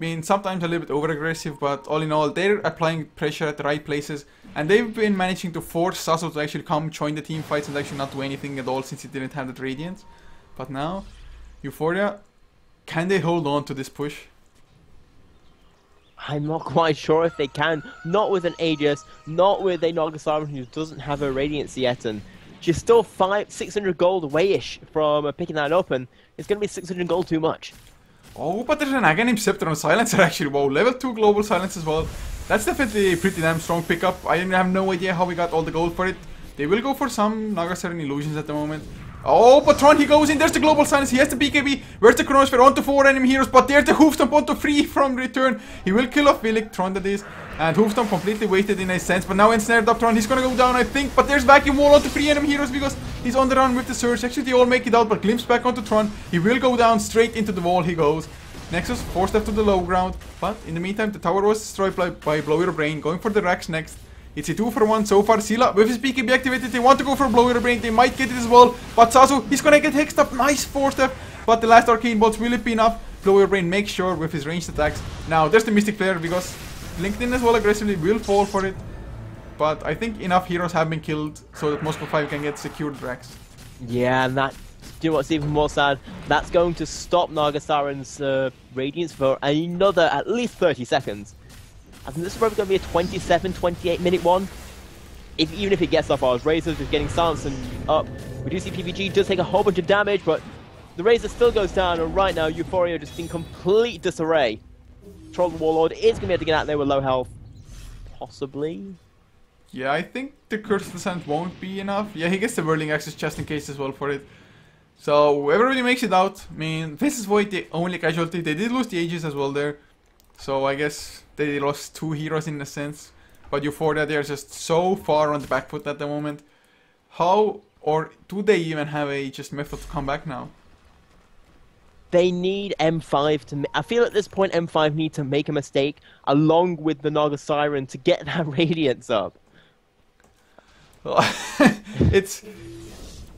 mean, sometimes a little bit over-aggressive, but all in all, they're applying pressure at the right places. And they've been managing to force Sasso to actually come join the team fights and actually not do anything at all since he didn't have that Radiance. But now, Eu4ia, can they hold on to this push? I'm not quite sure if they can. Not with an Aegis, not with a Nagasaran who doesn't have a Radiance yet, and she's still 600 gold away-ish from picking that up, and it's going to be 600 gold too much. Oh, but there's an Aghanim Scepter on Silencer actually. Wow, level 2 global silence as well. That's definitely a pretty damn strong pickup. I have no idea how we got all the gold for it. They will go for some Nagasaran illusions at the moment. Oh, but Tron, he goes in. There's the global silence. He has the BKB. Where's the Chronosphere? Onto 4 enemy heroes. But there's the Hoofstomp onto 3 from return. He will kill off Villic, Tron that is. And Hoofstomp completely wasted in a sense. But now ensnared up Tron. He's gonna go down, I think. But there's vacuum wall onto 3 enemy heroes because he's on the run with the Surge. Actually, they all make it out. But glimpse back onto Tron. He will go down straight into the wall. He goes. Nexus forced left to the low ground. But in the meantime, the tower was destroyed by Blow Your Brain. Going for the Rax next. It's a 2-for-1 so far. Sila with his BKB activated. They want to go for Blow Your Brain. They might get it as well. But Sasu, he's gonna get hexed up. Nice 4-step. But the last arcane bolts, will it be enough? Blow Your Brain makes sure with his ranged attacks. Now there's the Mystic Flare because LinkedIn as well aggressively will fall for it. But I think enough heroes have been killed so that Moscow 5 can get secured Drax. Yeah, and that, do you know what's even more sad? That's going to stop Nagasaran's Radiance for another at least 30 seconds. I think this is probably going to be a 27, 28 minute one. Even if it gets off ours, Razor's just getting silenced and up. We do see PPG does take a whole bunch of damage, but the Razor still goes down, and right now Eu4ia just in complete disarray. Troll the Warlord is going to be able to get out there with low health. Possibly. Yeah, I think the Curse of the Sand won't be enough. Yeah, he gets the Whirling Axis just in case as well for it. So everybody makes it out. I mean, Faceless Void, the only casualty. They did lose the Aegis as well there. So I guess they lost 2 heroes in a sense. But Eu4ia, they're just so far on the back foot at the moment. How, or do they even have a just method to come back now? They need M5 to... I feel at this point M5 need to make a mistake along with the Naga Siren to get that Radiance up. It's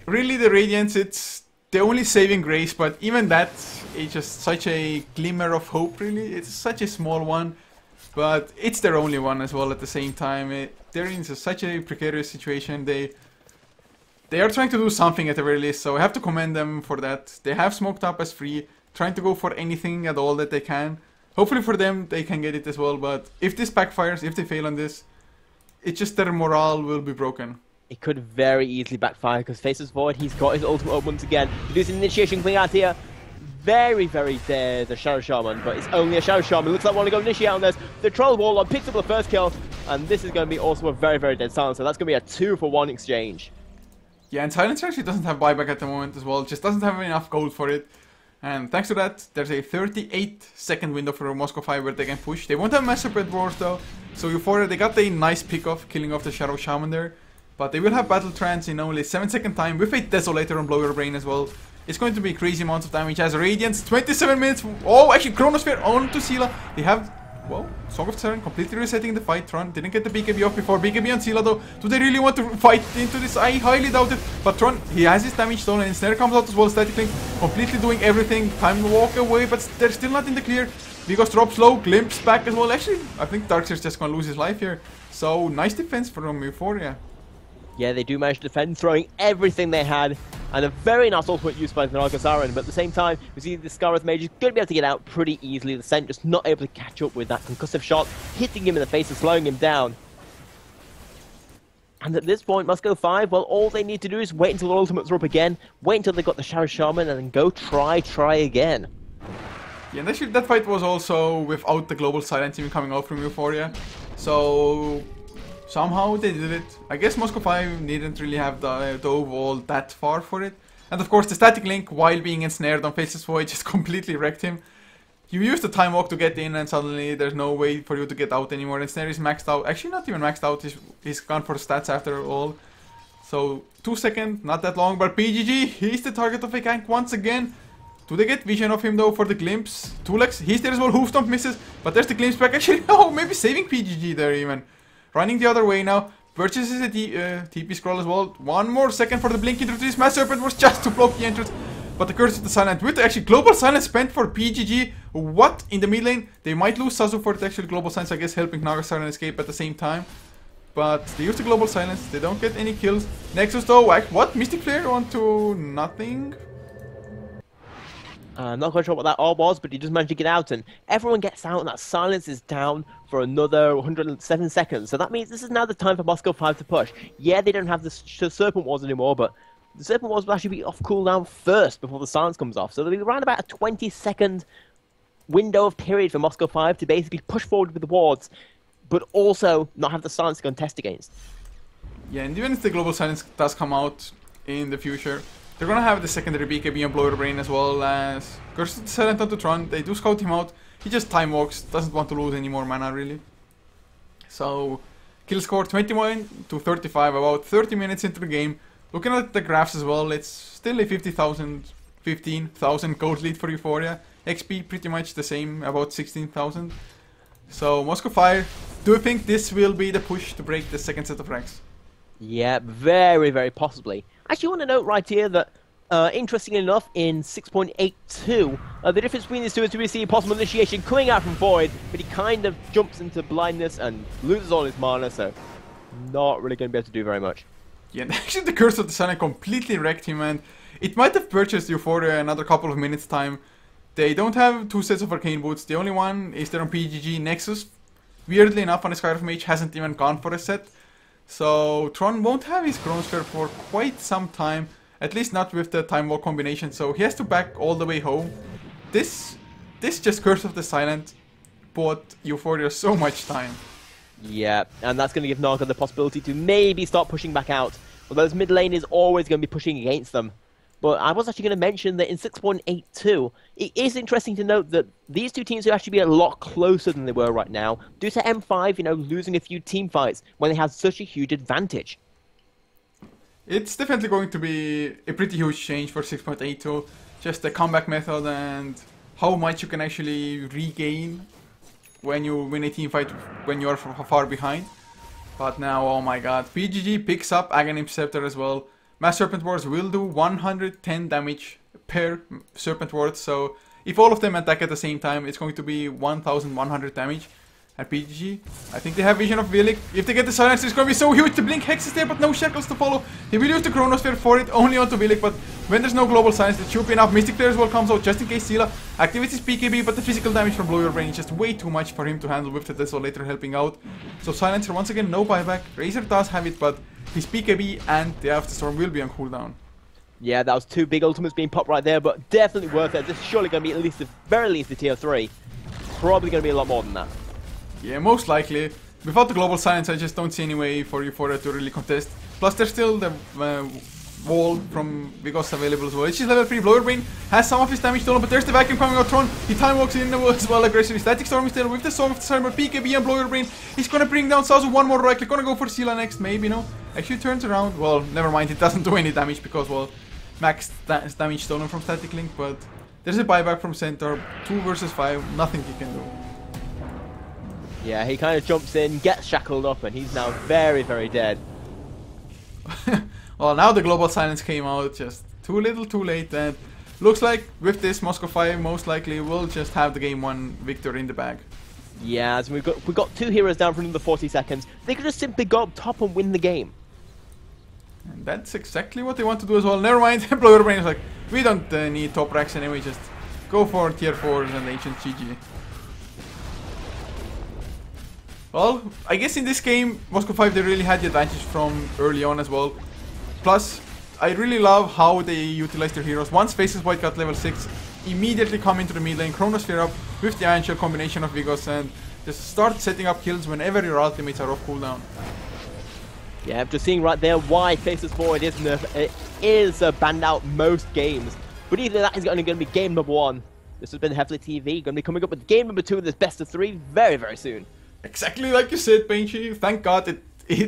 really the Radiance, it's the only saving grace, but even that is just such a glimmer of hope really. It's such a small one, but it's their only one as well at the same time. They're in such a precarious situation. They are trying to do something at the very least, so I have to commend them for that. They have smoked up as free, trying to go for anything at all that they can. Hopefully for them, they can get it as well, but if this backfires, if they fail on this, it's just their morale will be broken. It could very easily backfire because Faceless Void, he's got his ultimate up once again. There's an initiation coming out here. Very, very dead, the Shadow Shaman, but it's only a Shadow Shaman. Looks like one to go initiate on this. The Troll Warlord picks up the first kill, and this is going to be also a very, very dead silencer. That's going to be a 2-for-1 exchange. Yeah, and Silencer actually doesn't have buyback at the moment as well. Just doesn't have enough gold for it. And thanks to that, there's a 38-second window for Moscow 5 where they can push. They won't have Master Pet Wars though. So Eu4ia, they got a nice pick-off, killing off the Shadow Shaman there. But they will have Battle Trance in only 7-second time with a Desolator on Blow Your Brain as well. It's going to be crazy amounts of damage as Radiance, 27 minutes. Oh, actually Chronosphere onto Sila. They have, well, Song of Terran completely resetting the fight. Tron didn't get the BKB off before. BKB on Sila though. Do they really want to fight into this? I highly doubt it. But Tron, he has his damage done and Snare comes out as well. Static Link completely doing everything. Time to walk away, but they're still not in the clear. Because drops low, glimpse back as well. Actually, I think Darkseid's just gonna lose his life here. So nice defense from Eu4ia. Yeah, they do manage to defend, throwing everything they had, and a very nice ultimate used by the Nagasaran, but at the same time, we see the Scarlet Mage is going to be able to get out pretty easily. The Scent just not able to catch up with that concussive shot, hitting him in the face and slowing him down. And at this point, Moscow 5, well, all they need to do is wait until the ultimates are up again, wait until they got the Shadow Shaman, and then go try again. Yeah, and actually that fight was also without the global silence even coming out from Eu4ia. So somehow they did it. I guess Moscow 5 didn't really have the overall that far for it. And of course the Static Link, while being ensnared on Faceless Void, just completely wrecked him. You use the time walk to get in, and suddenly there's no way for you to get out anymore. And Snare is maxed out. Actually, not even maxed out. He's gone for stats after all. So 2 seconds, not that long. But PGG, he's the target of a gank once again. Do they get vision of him though for the glimpse? 2legs, he's there as well. Hoof Stomp misses, but there's the glimpse back. Actually, no, maybe saving PGG there even. Running the other way now. Purchases a TP scroll as well. 1 more second for the blink into this. Mass Serpent was just to block the entrance. But the Curse of the Silent with actually Global Silence spent for PGG. What? In the mid lane? They might lose Sazu for the actual Global Silence, I guess, helping Nagastar and escape at the same time. But they use the Global Silence. They don't get any kills. Nexus though, what? Mystic Flare onto nothing? I'm not quite sure what that all was, but he just managed to get out, and everyone gets out, and that silence is down for another 107 seconds. So that means this is now the time for Moscow 5 to push. Yeah, they don't have the Serpent Wars anymore, but the Serpent Wars will actually be off cooldown first before the silence comes off. So there'll be around about a 20-second window of period for Moscow 5 to basically push forward with the wards, but also not have the silence to contest against. Yeah, and even if the Global Silence does come out in the future, they're gonna have the secondary BKB on Blower Brain as well as Curse of the Silent onto Tron. They do scout him out. He just time walks, doesn't want to lose any more mana really. So, kill score 21 to 35, about 30 minutes into the game. Looking at the graphs as well, it's still a 15,000 gold lead for Eu4ia. XP pretty much the same, about 16,000. So, Moscow Fire, do you think this will be the push to break the second set of ranks? Yeah, very, very possibly. Actually, I want to note right here that, interestingly enough, in 6.82, the difference between these two is we see a possible initiation coming out from Void, but he kind of jumps into blindness and loses all his mana, so not really going to be able to do very much. Yeah, and actually the Curse of the Sun completely wrecked him, and it might have purchased Eu4ia another couple of minutes time. They don't have 2 sets of Arcane Boots. The only one is there on PGG. Nexus, weirdly enough, on his Skyrim Mage hasn't even gone for a set. So Tron won't have his Chronosphere for quite some time, at least not with the Time Walk combination, so he has to back all the way home. This just Curse of the Silent bought Eu4ia so much time. Yeah, and that's going to give Naga the possibility to maybe start pushing back out, although his mid lane is always going to be pushing against them. But I was actually going to mention that in 6.82, it is interesting to note that these two teams will actually be a lot closer than they were right now, due to M5, losing a few team fights when they had such a huge advantage. It's definitely going to be a pretty huge change for 6.82, just the comeback method and how much you can actually regain when you win a team fight when you're far behind. But now, oh my god, PGG picks up Aghanim Scepter as well. Mass Serpent Wards will do 110 damage per Serpent Ward, so if all of them attack at the same time, it's going to be 1100 damage. And PGG, I think they have vision of Villik. If they get the silence, it's going to be so huge. The Blink Hex is there, but no Shackles to follow. They will use the Chronosphere for it, only onto Villik, but when there's no global silence, it should be enough. Mystic Flare as well comes out, just in case Sila activates his PKB, but the physical damage from Blow Your Brain is just way too much for him to handle with the Desolator helping out. So Silencer, once again, no buyback. Razor does have it, but his PKB and the Afterstorm will be on cooldown. Yeah, that was 2 big ultimates being popped right there, but definitely worth it. This is surely going to be at least, very least, the tier 3. Probably going to be a lot more than that. Yeah, most likely. Without the global silence, I just don't see any way for Eu4ia to really contest. Plus, there's still the wall from Vigos available as well. It's just level 3. Blower Brain has some of his damage stolen, but there's the vacuum coming out. Tron, he time walks in as well aggressively. Static Storm is there with the Storm of the Cyber, PKB and Blower Brain. He's gonna bring down Sazu one more right click. Gonna go for Sila next, maybe, no? Actually turns around. Well, never mind, it doesn't do any damage because, well, max damage stolen from Static Link, but there's a buyback from Centaur. 2 versus 5, nothing he can do. Yeah, he kind of jumps in, gets shackled up, and he's now very, very dead. Well, now the global silence came out, just too little, too late, and looks like with this Moscow 5 most likely will just have the game 1 victory in the bag. Yeah, so we've got 2 heroes down for another 40 seconds. They could just simply go up top and win the game. And that's exactly what they want to do as well. Never mind, Blower Brain is like, we don't need top racks anyway, just go for tier 4s and ancient GG. Well, I guess in this game, Moscow 5 they really had the advantage from early on as well. Plus, I really love how they utilize their heroes. Once Faces White got level 6, immediately come into the mid lane, Chronosphere up with the Iron Shell combination of Vigos and just start setting up kills whenever your ultimates are off cooldown. Yeah, I'm just seeing right there why Faces Void is banned out most games. But either that is only going to be game number 1, This has been HeflaTV. Going to be coming up with game number 2 of this best of 3 very, very soon. Exactly like you said, Benchy. Thank God it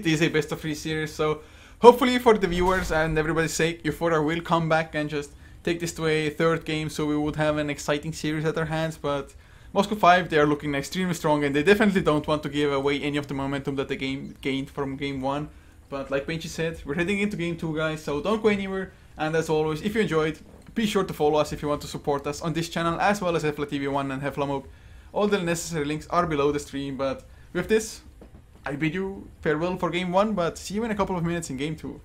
is a best of 3 series. So hopefully for the viewers and everybody's sake, Eu4ia will come back and just take this to a 3rd game, so we would have an exciting series at our hands. But Moscow 5, they are looking extremely strong, and they definitely don't want to give away any of the momentum that they gained from game 1. But like Benchy said, we're heading into game 2, guys, so don't go anywhere. And as always, if you enjoyed, be sure to follow us if you want to support us on this channel, as well as HeflaTV1 and HeflaMoke. All the necessary links are below the stream, but with this, I bid you farewell for game 1, but see you in a couple of minutes in game 2.